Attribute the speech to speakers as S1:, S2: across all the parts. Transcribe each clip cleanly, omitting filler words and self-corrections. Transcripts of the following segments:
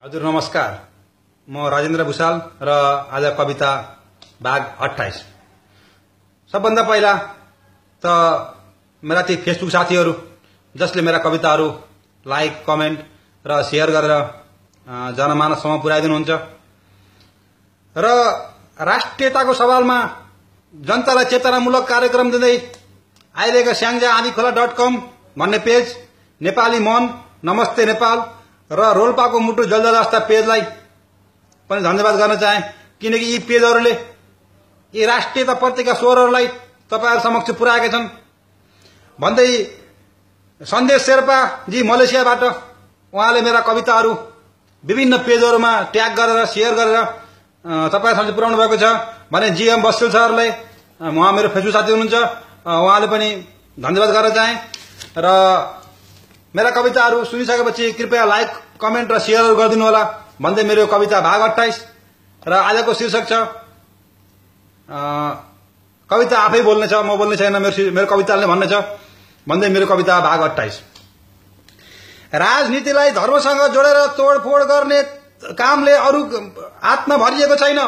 S1: हजुर नमस्कार, म राजेन्द्र भुषाल र आज कविता भाग 28। सबभन्दा पहिला त मेरा ती फेसबुक साथीहरू जसले मेरा कविताहरू लाइक, कमेन्ट र शेयर गरेर जनमानससम्म पुर्याइदिनुहुन्छ र राष्ट्रियताको सवालमा जनतालाई चेतनामूलक कार्यक्रम दिँदै आइरहेको स्याङ्जाआँधीखोला.com भन्ने पेज, नेपाली मन, नमस्ते नेपाल र रोल्पाको मुटु जल्दा जस्ता पेजलाई पनि धन्यवाद गर्न चाहे, किनकि यी पेजहरूले यी राष्ट्रियता प्रतिका स्वरहरूलाई तपाईहरु समक्ष पुर्याएका छन् भन्दै सन्देश शेर्पा जी मलेसियाबाट उहाँले मेरा कविताहरू विभिन्न पेजहरूमा ट्याग गरेर शेयर गरेर तपाईहरु समक्ष पुर्याउनु भएको छ भने जीएम बस्सेल सरले उहाँ मेरो फेसबुक साथी हुनुहुन्छ, उहाँले पनि धन्यवाद गर्न चाहे र मेरा कविताहरू सुनिसकेपछि कृपया लाइक, कमेन्ट र शेयर गरिदिनु होला भन्दै मेरो कविता भाग 28 र आजको शीर्षक छ कविता आफै बोल्ने छ, म बोल्ने छैन, मेरो कविताले भन्ने छ भन्दै मेरो कविता भाग 28। राजनीतिलाई धर्मसँग जोडेर तोडफोड गर्ने कामले अरु आत्मा भरिएको छैन।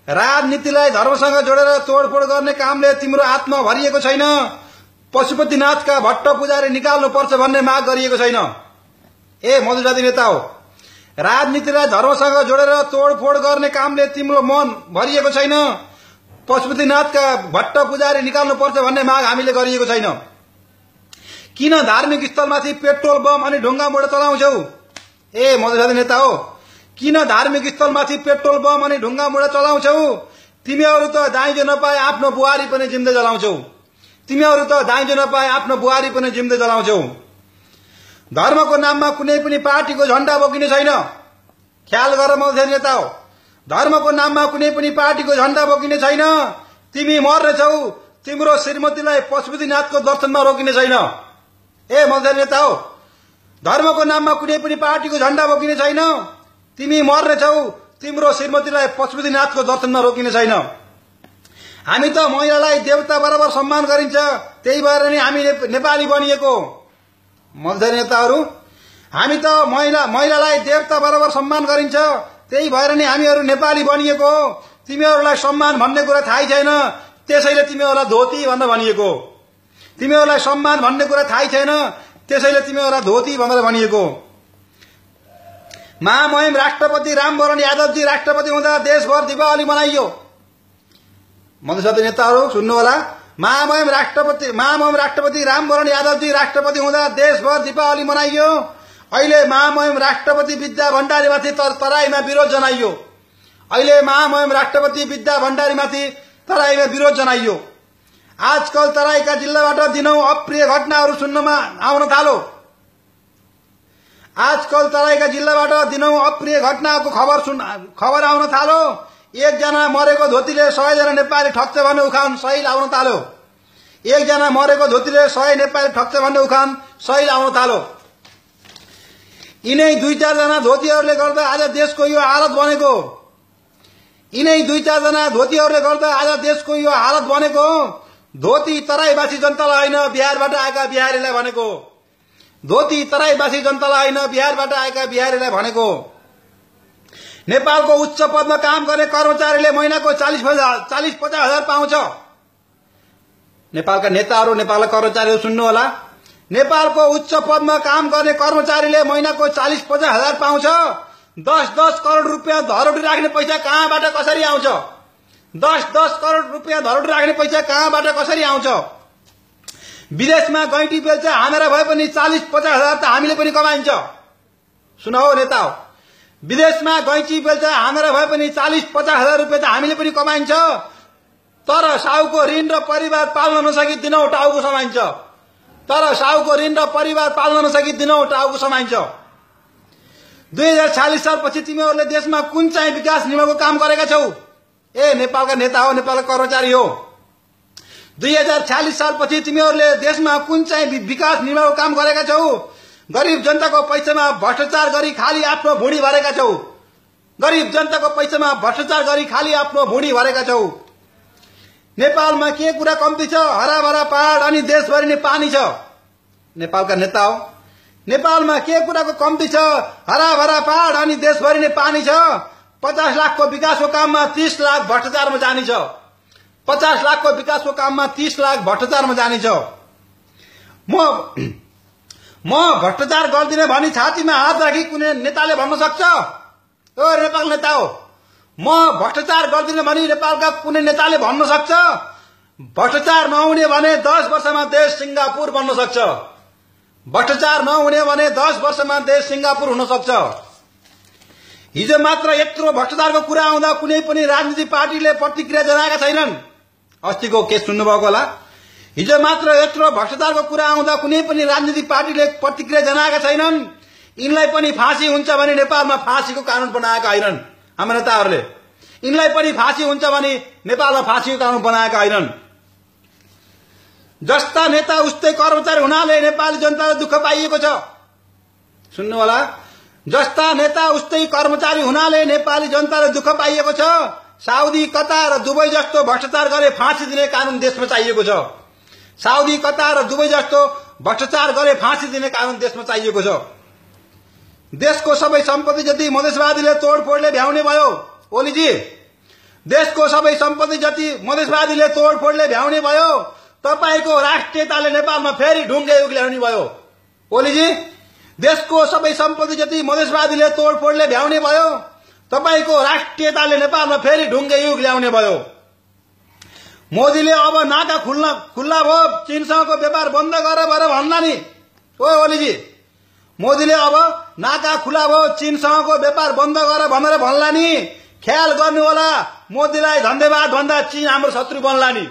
S1: राजनीतिलाई धर्मसँग जोडेर तोडफोड गर्ने कामले तिम्रो आत्मा भरिएको छैन। पशुपतिनाथका भट्ट पुजारी निकाल्नु पर्छ भन्ने माग गरिएको छैन। ए मधुजाति नेता हो, राजनीतिलाई धर्मसँग जोडेर तोडफोड गर्ने कामले तिम्रो मन भरिएको छैन। पशुपतिनाथका भट्ट पुजारी निकाल्नु पर्छ भन्ने माग हामीले गरिएको छैन। किन धार्मिक स्थलमाथि पेट्रोल बम अनि ढुङ्गा मोड चलाउँछौ? ए मधुजाति नेता हो, किन धार्मिक स्थलमाथि पेट्रोल बम अनि ढुङ्गा मोड चलाउँछौ? तिमीहरू त दाइजो नपाए आफ्नो बुहारी पनि जिम्दै जलाउँछौ। तिमीहरू त दाइजो नपाए आफ्नो बुहारी पनि जिम्दै जलाउँछौ। धर्मको नाममा कुनै पनि पार्टीको झण्डा बोकिने छैन। ख्याल गर मधुजाति नेता हो, धर्मको नाममा कुनै पनि पार्टीको झण्डा बोकिने छैन। तिमी मर्नेछौ, तिम्रो श्रीमतीलाई पशुपतिनाथको दर्शनमा रोकिने छैन। ए मधुजाति नेता हो, धर्मको नाममा कुनै पनि पार्टीको झण्डा बोकिने छैन। तिमी मर्नेछौ, तिम्रो श्रीमतीलाई पशुपतिनाथको दर्शनमा रोकिने छैन। हामी त महिलालाई देवता बराबर सम्मान गरिन्छ, त्यही भएर नि हामी नेपाली बनिएको। मधुजाति नेताहरू, हामी त महिलालाई देवता बराबर सम्मान गरिन्छ, त्यही भएर नि हामीहरू नेपाली बनिएको। तिमीहरूलाई सम्मान भन्ने कुरा थाहै छैन, त्यसैले तिमीहरूलाई धोती भनेर भनिएको। तिमीहरूलाई सम्मान भन्ने कुरा थाहै छैन, त्यसैले तिमीहरूलाई धोती भनेर भनिएको। महामहिम राष्ट्रपति रामवरण यादवजी राष्ट्रपति हुँदा देशभर दीपावली मनाइयो। मधुजाति नेताहरू सुन्नु होला, महामहिम राष्ट्रपति रामवरण यादवजी राष्ट्रपति हुँदा देशभर दीपावली मनाइयो। अहिले महामहिम राष्ट्रपति विद्या भण्डारीमाथि तराईमा विरोध जनाइयो। अहिले महामहिम राष्ट्रपति विद्या भण्डारीमाथि तराईमा विरोध जनाइयो। आजकल तराईका जिल्लाबाट दिनौं अप्रिय घटनाहरू सुन्नमा आउन थालो। आजकल तराईका जिल्लाबाट दिनौं अप्रिय घटनाको खबर आउन थालो। एकजना मरेको धोतीले 100 जना नेपाली ठग्छ भन्ने उखान सही आउन थाल्यो। एकजना मरेको धोतीले 100 नेपाली ठग्छ भन्ने उखान सही आउन थाल्यो। यिनै 2-4 जना धोतीहरूले गर्दा आज देशको यो हालत बनेको। यिनै 2-4 जना धोतीहरूले गर्दा आज देशको यो हालत बनेको। धोती तराईवासी जनतालाई होइन, बिहारबाट आएका बिहारीलाई भनेको। धोती तराईवासी जनतालाई होइन, बिहारबाट आएका बिहारीलाई भनेको। नेपालको उच्च पदमा काम गर्ने कर्मचारीले महिनाको 40-50 हजार पाउँछ। नेपालका नेताहरू, नेपालका कर्मचारीहरू सुन्नु होला, नेपालको उच्च पदमा काम गर्ने कर्मचारीले महिनाको 40-50 हजार पाउँछ। 10-10 करोड रुपियाँ धरोहर राख्ने पैसा कहाँबाट कसरी आउँछ? 10-10 करोड रुपियाँ धरोहर राख्ने पैसा कहाँबाट कसरी आउँछ? विदेशमा गैँटी बेल्चा हानेर भए पनि 40-50 हजार त हामीले पनि कमाइन्छ। सुनौ नेता हो, विदेशमा गैँची बेल्चा हानेर भए पनि 40-50 हजार रुपियाँ त हामीले पनि कमाइन्छ। तर साहुको ऋण र परिवार पाल्न नसकी दिनौं टाउको समाइन्छ। तर साहुको ऋण र परिवार पाल्न नसकी दिनौं टाउको समाइन्छ। 2046 सालपछि तिमीहरूले देशमा कुन चाहिँ विकास निर्माणको काम गरेका छौ? ए नेपालका नेता हो, नेपालका कर्मचारी हो, 2046 सालपछि तिमीहरूले देशमा कुन चाहिँ विकास निर्माणको काम गरेका छौ? गरीब जनताको पैसामा भ्रष्टाचार गरी खाली आफ्नो भुँडी भरेका छौ। गरीब जनताको पैसामा भ्रष्टाचार गरी खाली आफ्नो भुँडी भरेका छौ। नेपालमा के कुरा कम्ती छ? हराभरा पहाड अनि देशभरि नै पानी छ। नेपालका नेता हो, नेपालमा के कुराको कम्ती छ? हराभरा पहाड अनि देशभरि नै पानी छ। 50 लाखको विकासको काममा 30 लाख भ्रष्टाचारमा जाने छ। 50 लाखको विकासको काममा 30 लाख भ्रष्टाचारमा जाने छ। म भ्रष्टाचार गर्दिन भनी छातीमा हात राखी कुनै नेताले भन्न सक्छ? ओ नेपाल नेता हो, म भ्रष्टाचार गर्दिन भनी नेपालका कुनै नेताले भन्न सक्छ? भ्रष्टाचार नहुने भने 10 वर्षमा देश सिंगापुर बन्न सक्छ। भ्रष्टाचार नहुने भने 10 वर्षमा देश सिंगापुर हुन सक्छ। हिजो मात्र यत्रो भ्रष्टाचारको कुरा आउँदा कुनै पनि राजनीतिक पार्टीले प्रतिक्रिया जनाएका छैनन्। अस्तिको केस सुन्नुभएको होला। हिजो मात्र यत्रो भ्रष्टाचारको कुरा आउँदा कुनै पनि राजनीतिक पार्टीले प्रतिक्रिया जनाएका छैनन्। यिनलाई पनि फाँसी हुन्छ भने नेपालमा फाँसीको कानून बनाएका होइनन् हाम्रा नेताहरूले। यिनलाई पनि फाँसी हुन्छ भने नेपालमा फाँसीको कानून बनाएका होइनन्। जस्ता नेता उस्तै कर्मचारी हुनाले नेपाली जनतालाई दुःख पाइएको छ। सुन्नु होला, जस्ता नेता उस्तै कर्मचारी हुनाले नेपाली जनतालाई दुःख पाइएको छ। साउदी, कतार र दुबई जस्तो भ्रष्टाचार गरे फाँसी दिने कानून देशमा चाहिएको छ। साउदी, कतार र दुबई जस्तो भ्रष्टाचार गरे फाँसी दिने कानून देशमा चाहिएको छ। देशको सबै सम्पत्ति जति मधेसवादीले तोडफोडले भ्याउने भयो ओलीजी। देशको सबै सम्पत्ति जति मधेसवादीले तोडफोडले भ्याउने भयो। तपाईको राष्ट्रियताले नेपालमा फेरि ढुङ्गे युग ल्याउने भयो ओलीजी। देशको सबै सम्पत्ति जति मधेसवादीले तोडफोडले भ्याउने भयो। तपाईको राष्ट्रियताले नेपालमा फेरि ढुङ्गे युग ल्याउने भयो। मोदीले अब नाका खुल्ला भयो, चीनसँगको व्यापार बन्द गर भनेर भन्ला नि ओ ओलीजी। मोदीले अब नाका खुला भयो, चीनसँगको व्यापार बन्द गर भनेर भन्ला नि। ख्याल गर्नु होला, मोदीलाई धन्यवाद भन्दा चीन हाम्रो शत्रु बन्ला नि।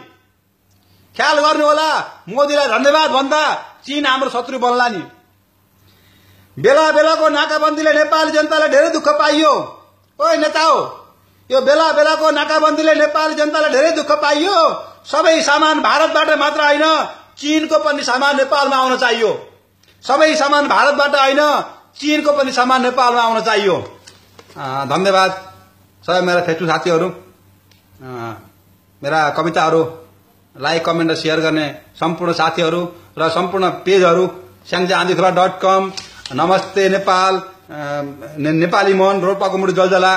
S1: ख्याल गर्नु होला, मोदीलाई धन्यवाद भन्दा चीन हाम्रो शत्रु बन्ला नि। बेला बेलाको नाकाबन्दीले नेपाली जनतालाई धेरै दुःख पाइयो। ओ नेता हो, यो बेला बेलाको नाकाबन्दीले नेपाली जनतालाई धेरै दुःख पाइयो। सबै सामान भारतबाट मात्र होइन, चीनको पनि सामान नेपालमा आउन चाहियो। सबै सामान भारतबाट होइन, चीनको पनि सामान नेपालमा आउन चाहियो। धन्यवाद सबै मेरा फेसबुक साथीहरू, मेरा कविताहरू लाइक, कमेन्ट र शेयर गर्ने सम्पूर्ण साथीहरू र सम्पूर्ण पेजहरू स्याङ्जाआन्धीखोला.com, नमस्ते नेपाल, नेपाली मन, रोल्पाको मुटु जलजला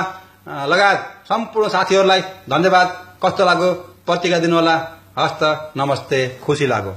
S1: लगायत सम्पूर्ण साथीहरूलाई धन्यवाद। कस्तो लाग्यो प्रतिक्रिया दिनु होला। हस्त, नमस्ते, खुसी लाग्यो।